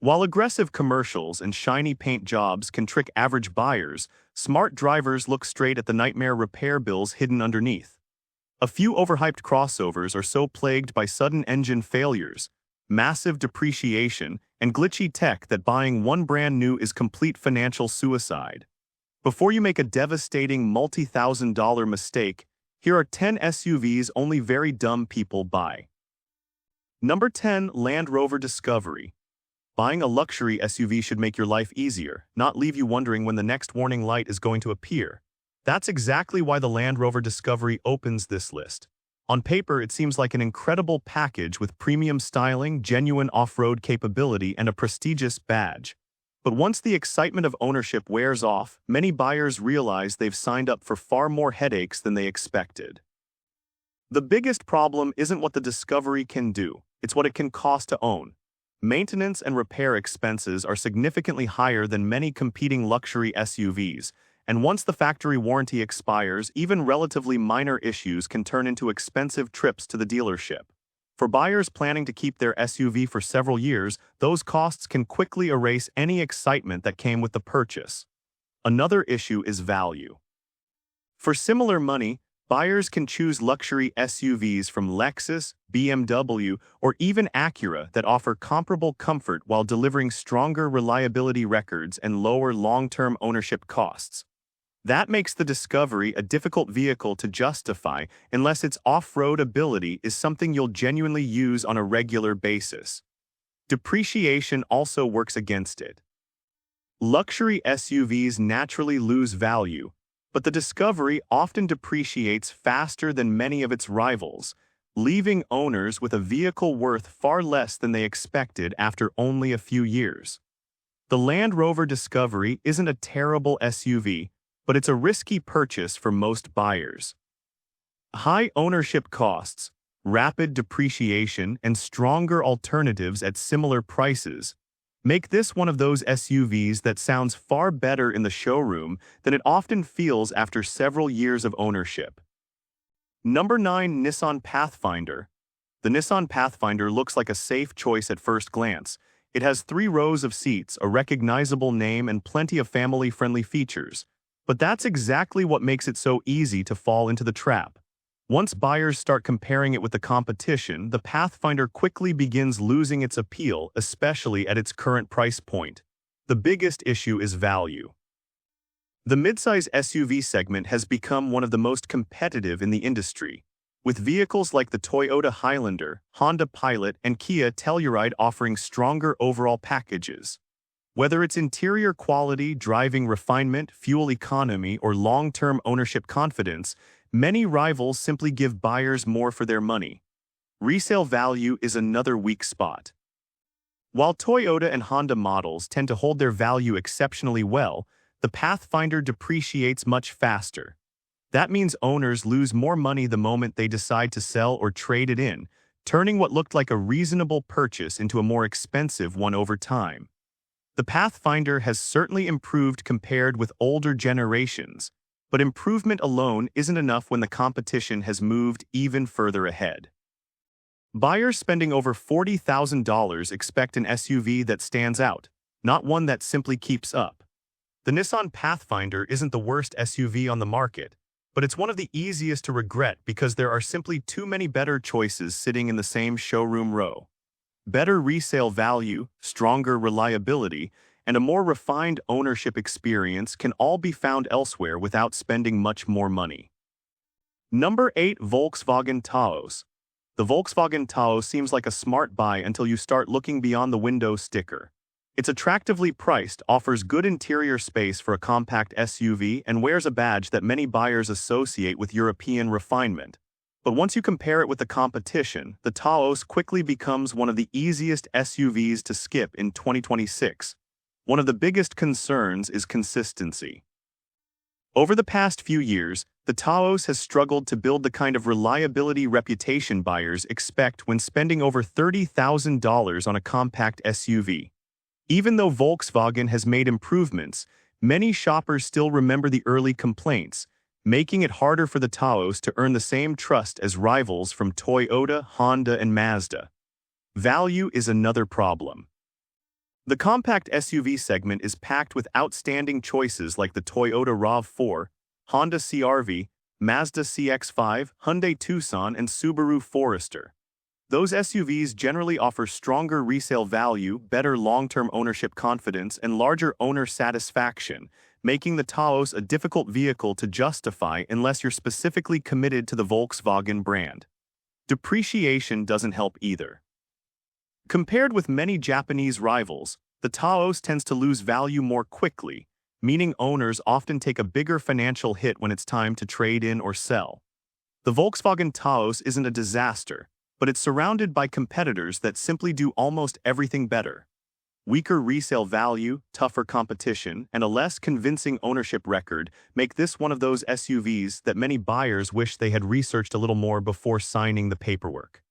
While aggressive commercials and shiny paint jobs can trick average buyers, smart drivers look straight at the nightmare repair bills hidden underneath. A few overhyped crossovers are so plagued by sudden engine failures, massive depreciation, and glitchy tech that buying one brand new is complete financial suicide. Before you make a devastating multi-thousand-dollar mistake, here are 10 SUVs only very dumb people buy. Number 10. Land Rover Discovery. Buying a luxury SUV should make your life easier, not leave you wondering when the next warning light is going to appear. That's exactly why the Land Rover Discovery opens this list. On paper, it seems like an incredible package with premium styling, genuine off-road capability, and a prestigious badge. But once the excitement of ownership wears off, many buyers realize they've signed up for far more headaches than they expected. The biggest problem isn't what the Discovery can do, it's what it can cost to own. Maintenance and repair expenses are significantly higher than many competing luxury SUVs, and once the factory warranty expires, even relatively minor issues can turn into expensive trips to the dealership. For buyers planning to keep their SUV for several years, those costs can quickly erase any excitement that came with the purchase. Another issue is value. For similar money, buyers can choose luxury SUVs from Lexus, BMW, or even Acura that offer comparable comfort while delivering stronger reliability records and lower long-term ownership costs. That makes the Discovery a difficult vehicle to justify unless its off-road ability is something you'll genuinely use on a regular basis. Depreciation also works against it. Luxury SUVs naturally lose value, but the Discovery often depreciates faster than many of its rivals, leaving owners with a vehicle worth far less than they expected after only a few years. The Land Rover Discovery isn't a terrible SUV, but it's a risky purchase for most buyers. High ownership costs, rapid depreciation, and stronger alternatives at similar prices make this one of those SUVs that sounds far better in the showroom than it often feels after several years of ownership. Number 9. Nissan Pathfinder. The Nissan Pathfinder looks like a safe choice at first glance. It has 3 rows of seats, a recognizable name, and plenty of family-friendly features. But that's exactly what makes it so easy to fall into the trap. Once buyers start comparing it with the competition, the Pathfinder quickly begins losing its appeal, especially at its current price point. The biggest issue is value. The midsize SUV segment has become one of the most competitive in the industry, with vehicles like the Toyota Highlander, Honda Pilot, and Kia Telluride offering stronger overall packages. Whether it's interior quality, driving refinement, fuel economy, or long-term ownership confidence, many rivals simply give buyers more for their money. Resale value is another weak spot. While Toyota and Honda models tend to hold their value exceptionally well, the Pathfinder depreciates much faster. That means owners lose more money the moment they decide to sell or trade it in, turning what looked like a reasonable purchase into a more expensive one over time. The Pathfinder has certainly improved compared with older generations, but improvement alone isn't enough when the competition has moved even further ahead. Buyers spending over $40,000 expect an SUV that stands out, not one that simply keeps up. The Nissan Pathfinder isn't the worst SUV on the market, but it's one of the easiest to regret because there are simply too many better choices sitting in the same showroom row. Better resale value, stronger reliability, and a more refined ownership experience can all be found elsewhere without spending much more money. Number 8. Volkswagen Taos. The Volkswagen Taos seems like a smart buy until you start looking beyond the window sticker. It's attractively priced, offers good interior space for a compact SUV, and wears a badge that many buyers associate with European refinement. But once you compare it with the competition, the Taos quickly becomes one of the easiest SUVs to skip in 2026. One of the biggest concerns is consistency. Over the past few years, the Taos has struggled to build the kind of reliability reputation buyers expect when spending over $30,000 on a compact SUV. Even though Volkswagen has made improvements, many shoppers still remember the early complaints, making it harder for the Taos to earn the same trust as rivals from Toyota, Honda, and Mazda. Value is another problem. The compact SUV segment is packed with outstanding choices like the Toyota RAV4, Honda CR-V, Mazda CX-5, Hyundai Tucson, and Subaru Forester. Those SUVs generally offer stronger resale value, better long-term ownership confidence, and larger owner satisfaction, making the Taos a difficult vehicle to justify unless you're specifically committed to the Volkswagen brand. Depreciation doesn't help either. Compared with many Japanese rivals, the Taos tends to lose value more quickly, meaning owners often take a bigger financial hit when it's time to trade in or sell. The Volkswagen Taos isn't a disaster, but it's surrounded by competitors that simply do almost everything better. Weaker resale value, tougher competition, and a less convincing ownership record make this one of those SUVs that many buyers wish they had researched a little more before signing the paperwork.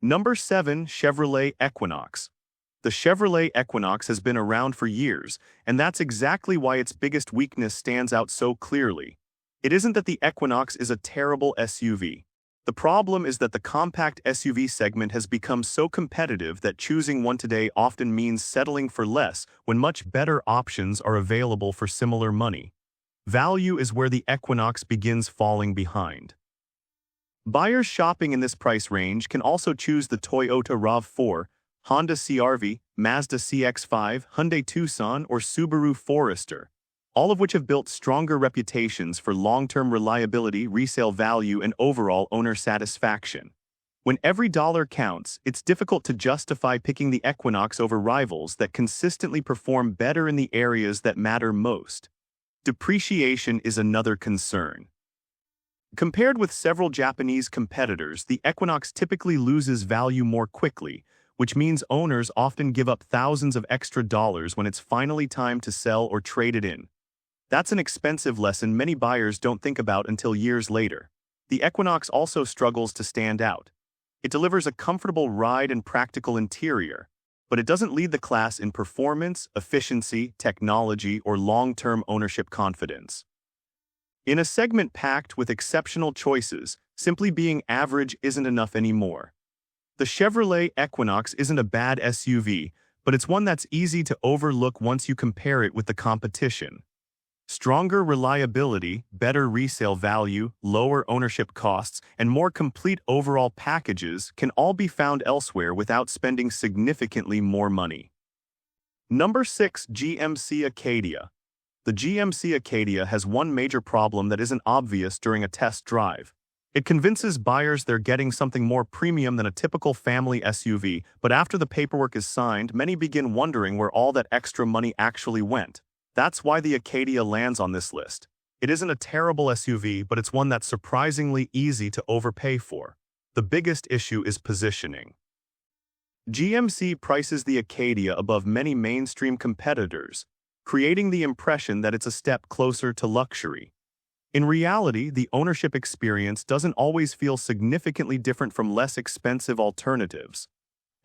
Number 7. Chevrolet Equinox. The Chevrolet Equinox has been around for years, and that's exactly why its biggest weakness stands out so clearly. It isn't that the Equinox is a terrible SUV. The problem is that the compact SUV segment has become so competitive that choosing one today often means settling for less when much better options are available for similar money. Value is where the Equinox begins falling behind. Buyers shopping in this price range can also choose the Toyota RAV4, Honda CR-V, Mazda CX-5, Hyundai Tucson, or Subaru Forester, all of which have built stronger reputations for long-term reliability, resale value, and overall owner satisfaction. When every dollar counts, it's difficult to justify picking the Equinox over rivals that consistently perform better in the areas that matter most. Depreciation is another concern. Compared with several Japanese competitors, the Equinox typically loses value more quickly, which means owners often give up thousands of extra dollars when it's finally time to sell or trade it in. That's an expensive lesson many buyers don't think about until years later. The Equinox also struggles to stand out. It delivers a comfortable ride and practical interior, but it doesn't lead the class in performance, efficiency, technology, or long-term ownership confidence. In a segment packed with exceptional choices, simply being average isn't enough anymore. The Chevrolet Equinox isn't a bad SUV, but it's one that's easy to overlook once you compare it with the competition. Stronger reliability, better resale value, lower ownership costs, and more complete overall packages can all be found elsewhere without spending significantly more money. Number 6. GMC Acadia. The GMC Acadia has one major problem that isn't obvious during a test drive. It convinces buyers they're getting something more premium than a typical family SUV, but after the paperwork is signed, many begin wondering where all that extra money actually went. That's why the Acadia lands on this list. It isn't a terrible SUV, but it's one that's surprisingly easy to overpay for. The biggest issue is positioning. GMC prices the Acadia above many mainstream competitors, creating the impression that it's a step closer to luxury. In reality, the ownership experience doesn't always feel significantly different from less expensive alternatives.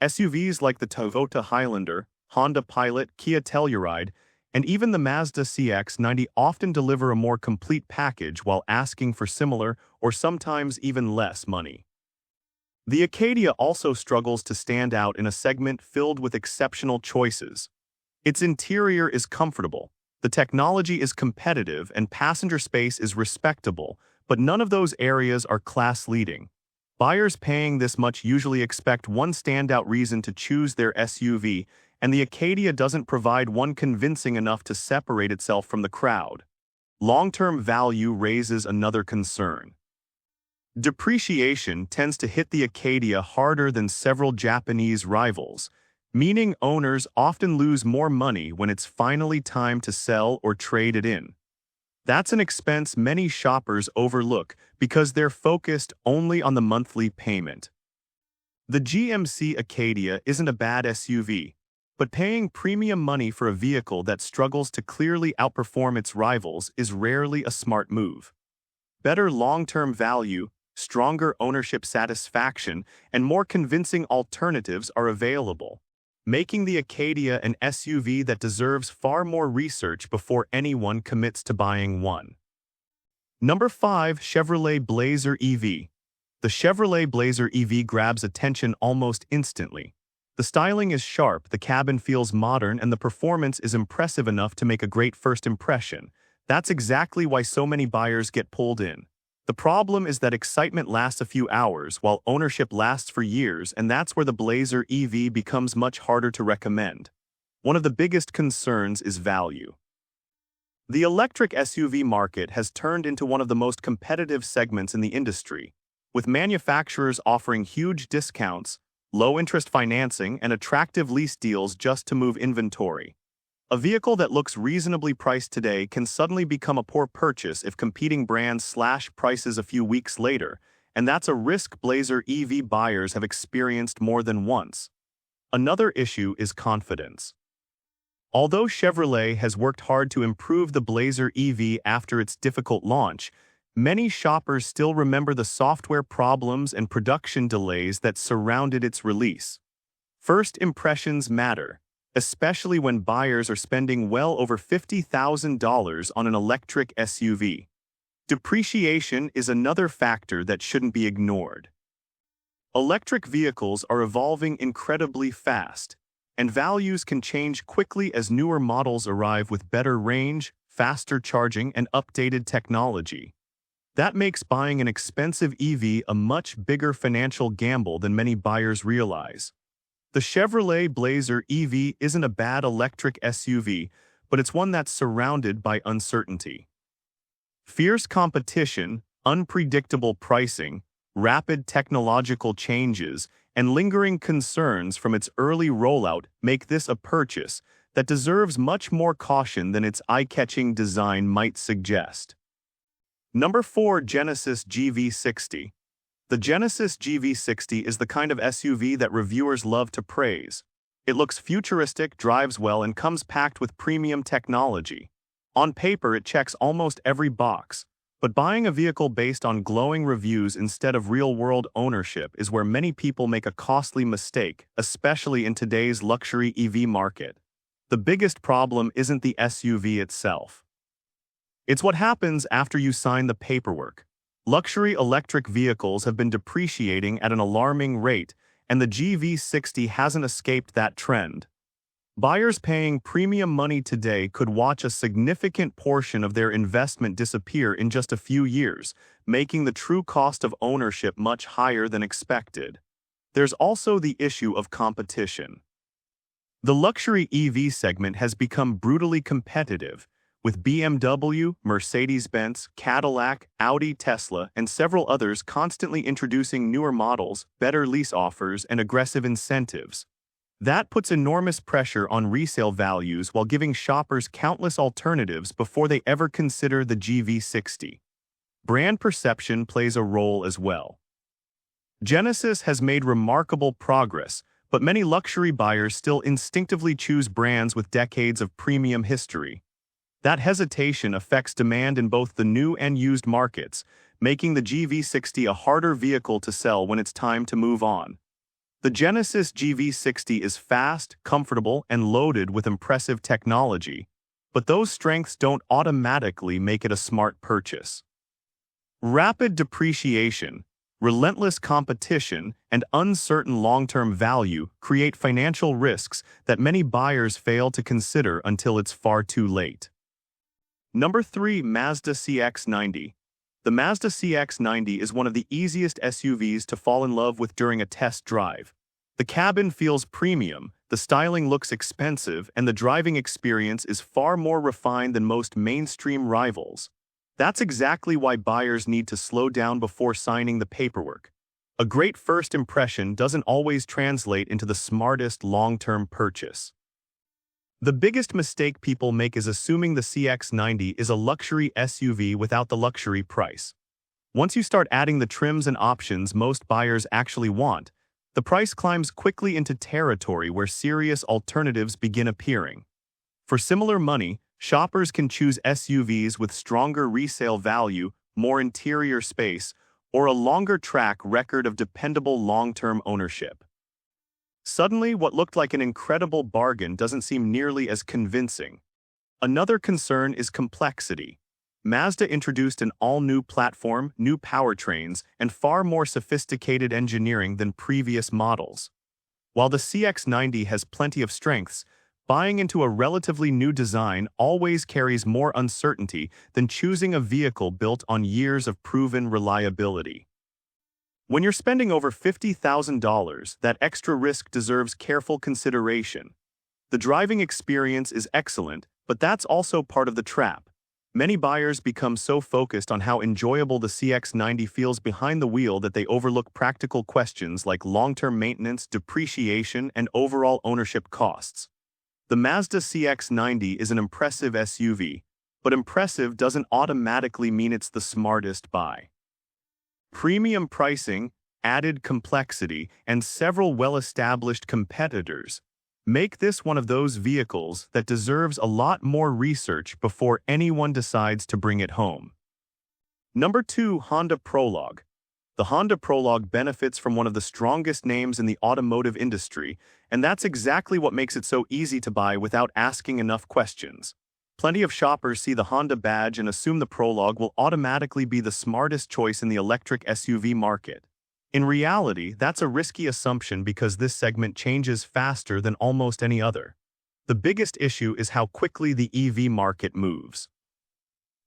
SUVs like the Toyota Highlander, Honda Pilot, Kia Telluride, and even the Mazda CX-90 often deliver a more complete package while asking for similar or sometimes even less money. The Acadia also struggles to stand out in a segment filled with exceptional choices. Its interior is comfortable, the technology is competitive, and passenger space is respectable, but none of those areas are class-leading. Buyers paying this much usually expect one standout reason to choose their SUV, and the Acadia doesn't provide one convincing enough to separate itself from the crowd. Long-term value raises another concern. Depreciation tends to hit the Acadia harder than several Japanese rivals, meaning owners often lose more money when it's finally time to sell or trade it in. That's an expense many shoppers overlook because they're focused only on the monthly payment. The GMC Acadia isn't a bad SUV, but paying premium money for a vehicle that struggles to clearly outperform its rivals is rarely a smart move. Better long-term value, stronger ownership satisfaction, and more convincing alternatives are available, making the Acadia an SUV that deserves far more research before anyone commits to buying one. Number 5. Chevrolet Blazer EV. The Chevrolet Blazer EV grabs attention almost instantly. The styling is sharp, the cabin feels modern, and the performance is impressive enough to make a great first impression. That's exactly why so many buyers get pulled in. The problem is that excitement lasts a few hours, while ownership lasts for years, and that's where the Blazer EV becomes much harder to recommend. One of the biggest concerns is value. The electric SUV market has turned into one of the most competitive segments in the industry, with manufacturers offering huge discounts, low-interest financing, and attractive lease deals just to move inventory. A vehicle that looks reasonably priced today can suddenly become a poor purchase if competing brands slash prices a few weeks later, and that's a risk Blazer EV buyers have experienced more than once. Another issue is confidence. Although Chevrolet has worked hard to improve the Blazer EV after its difficult launch, many shoppers still remember the software problems and production delays that surrounded its release. First impressions matter, especially when buyers are spending well over $50,000 on an electric SUV. Depreciation is another factor that shouldn't be ignored. Electric vehicles are evolving incredibly fast, and values can change quickly as newer models arrive with better range, faster charging, and updated technology. That makes buying an expensive EV a much bigger financial gamble than many buyers realize. The Chevrolet Blazer EV isn't a bad electric SUV, but it's one that's surrounded by uncertainty. Fierce competition, unpredictable pricing, rapid technological changes, and lingering concerns from its early rollout make this a purchase that deserves much more caution than its eye-catching design might suggest. Number 4. Genesis GV60. The Genesis GV60 is the kind of SUV that reviewers love to praise. It looks futuristic, drives well, and comes packed with premium technology. On paper, it checks almost every box. But buying a vehicle based on glowing reviews instead of real-world ownership is where many people make a costly mistake, especially in today's luxury EV market. The biggest problem isn't the SUV itself. It's what happens after you sign the paperwork. Luxury electric vehicles have been depreciating at an alarming rate, and the GV60 hasn't escaped that trend. Buyers paying premium money today could watch a significant portion of their investment disappear in just a few years, making the true cost of ownership much higher than expected. There's also the issue of competition. The luxury EV segment has become brutally competitive, with BMW, Mercedes-Benz, Cadillac, Audi, Tesla, and several others constantly introducing newer models, better lease offers, and aggressive incentives. That puts enormous pressure on resale values while giving shoppers countless alternatives before they ever consider the GV60. Brand perception plays a role as well. Genesis has made remarkable progress, but many luxury buyers still instinctively choose brands with decades of premium history. That hesitation affects demand in both the new and used markets, making the GV60 a harder vehicle to sell when it's time to move on. The Genesis GV60 is fast, comfortable, and loaded with impressive technology, but those strengths don't automatically make it a smart purchase. Rapid depreciation, relentless competition, and uncertain long-term value create financial risks that many buyers fail to consider until it's far too late. Number 3. Mazda CX-90. The Mazda CX-90 is one of the easiest SUVs to fall in love with during a test drive. The cabin feels premium, the styling looks expensive, and the driving experience is far more refined than most mainstream rivals. That's exactly why buyers need to slow down before signing the paperwork. A great first impression doesn't always translate into the smartest long-term purchase. The biggest mistake people make is assuming the CX-90 is a luxury SUV without the luxury price. Once you start adding the trims and options most buyers actually want, the price climbs quickly into territory where serious alternatives begin appearing. For similar money, shoppers can choose SUVs with stronger resale value, more interior space, or a longer track record of dependable long-term ownership. Suddenly, what looked like an incredible bargain doesn't seem nearly as convincing. Another concern is complexity. Mazda introduced an all-new platform, new powertrains, and far more sophisticated engineering than previous models. While the CX-90 has plenty of strengths, buying into a relatively new design always carries more uncertainty than choosing a vehicle built on years of proven reliability. When you're spending over $50,000, that extra risk deserves careful consideration. The driving experience is excellent, but that's also part of the trap. Many buyers become so focused on how enjoyable the CX-90 feels behind the wheel that they overlook practical questions like long-term maintenance, depreciation, and overall ownership costs. The Mazda CX-90 is an impressive SUV, but impressive doesn't automatically mean it's the smartest buy. Premium pricing, added complexity, and several well-established competitors make this one of those vehicles that deserves a lot more research before anyone decides to bring it home. Number 2. Honda Prologue. The Honda Prologue benefits from one of the strongest names in the automotive industry, and that's exactly what makes it so easy to buy without asking enough questions. Plenty of shoppers see the Honda badge and assume the Prologue will automatically be the smartest choice in the electric SUV market. In reality, that's a risky assumption because this segment changes faster than almost any other. The biggest issue is how quickly the EV market moves.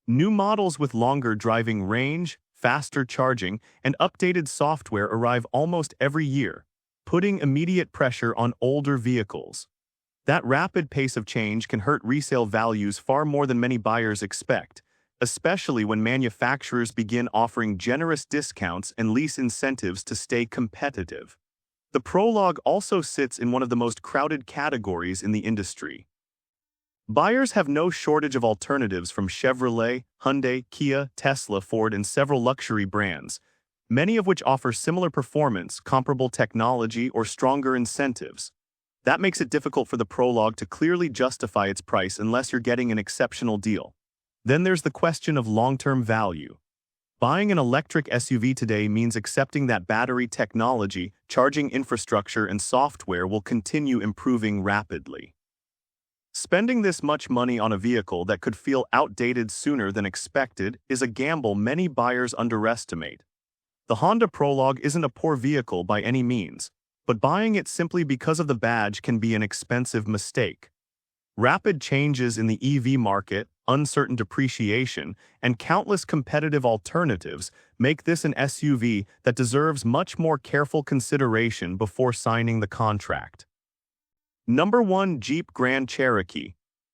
New models with longer driving range, faster charging, and updated software arrive almost every year, putting immediate pressure on older vehicles. That rapid pace of change can hurt resale values far more than many buyers expect, especially when manufacturers begin offering generous discounts and lease incentives to stay competitive. The Prologue also sits in one of the most crowded categories in the industry. Buyers have no shortage of alternatives from Chevrolet, Hyundai, Kia, Tesla, Ford, and several luxury brands, many of which offer similar performance, comparable technology, or stronger incentives. That makes it difficult for the Prologue to clearly justify its price unless you're getting an exceptional deal. Then there's the question of long-term value. Buying an electric SUV today means accepting that battery technology, charging infrastructure, and software will continue improving rapidly. Spending this much money on a vehicle that could feel outdated sooner than expected is a gamble many buyers underestimate. The Honda Prologue isn't a poor vehicle by any means, but buying it simply because of the badge can be an expensive mistake. Rapid changes in the EV market, uncertain depreciation, and countless competitive alternatives make this an SUV that deserves much more careful consideration before signing the contract. Number 1. Jeep Grand Cherokee.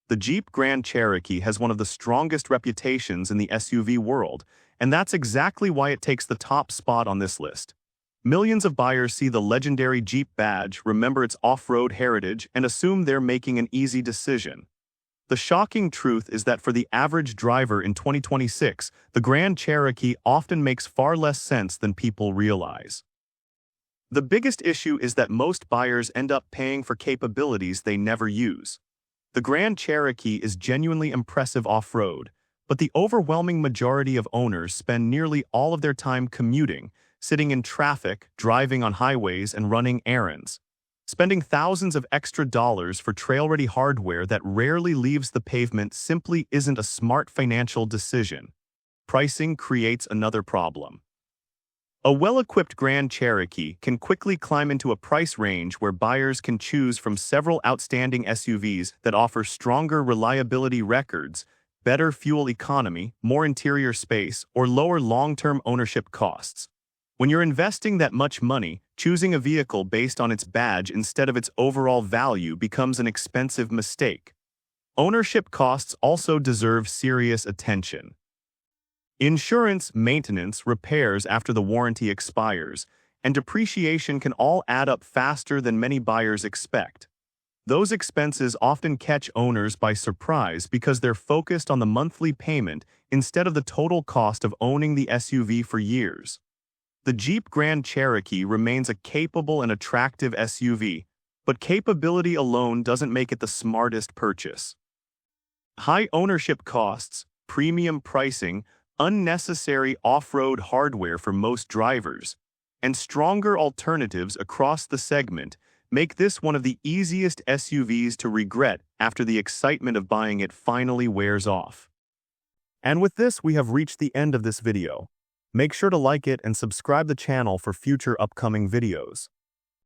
The Jeep Grand Cherokee has one of the strongest reputations in the SUV world, and that's exactly why it takes the top spot on this list. Millions of buyers see the legendary Jeep badge, remember its off-road heritage, and assume they're making an easy decision. The shocking truth is that for the average driver in 2026, the Grand Cherokee often makes far less sense than people realize. The biggest issue is that most buyers end up paying for capabilities they never use. The Grand Cherokee is genuinely impressive off-road, but the overwhelming majority of owners spend nearly all of their time commuting, sitting in traffic, driving on highways, and running errands. Spending thousands of extra dollars for trail-ready hardware that rarely leaves the pavement simply isn't a smart financial decision. Pricing creates another problem. A well-equipped Grand Cherokee can quickly climb into a price range where buyers can choose from several outstanding SUVs that offer stronger reliability records, better fuel economy, more interior space, or lower long-term ownership costs. When you're investing that much money, choosing a vehicle based on its badge instead of its overall value becomes an expensive mistake. Ownership costs also deserve serious attention. Insurance, maintenance, repairs after the warranty expires, and depreciation can all add up faster than many buyers expect. Those expenses often catch owners by surprise because they're focused on the monthly payment instead of the total cost of owning the SUV for years. The Jeep Grand Cherokee remains a capable and attractive SUV, but capability alone doesn't make it the smartest purchase. High ownership costs, premium pricing, unnecessary off-road hardware for most drivers, and stronger alternatives across the segment make this one of the easiest SUVs to regret after the excitement of buying it finally wears off. And with this, we have reached the end of this video. Make sure to like it and subscribe the channel for future upcoming videos.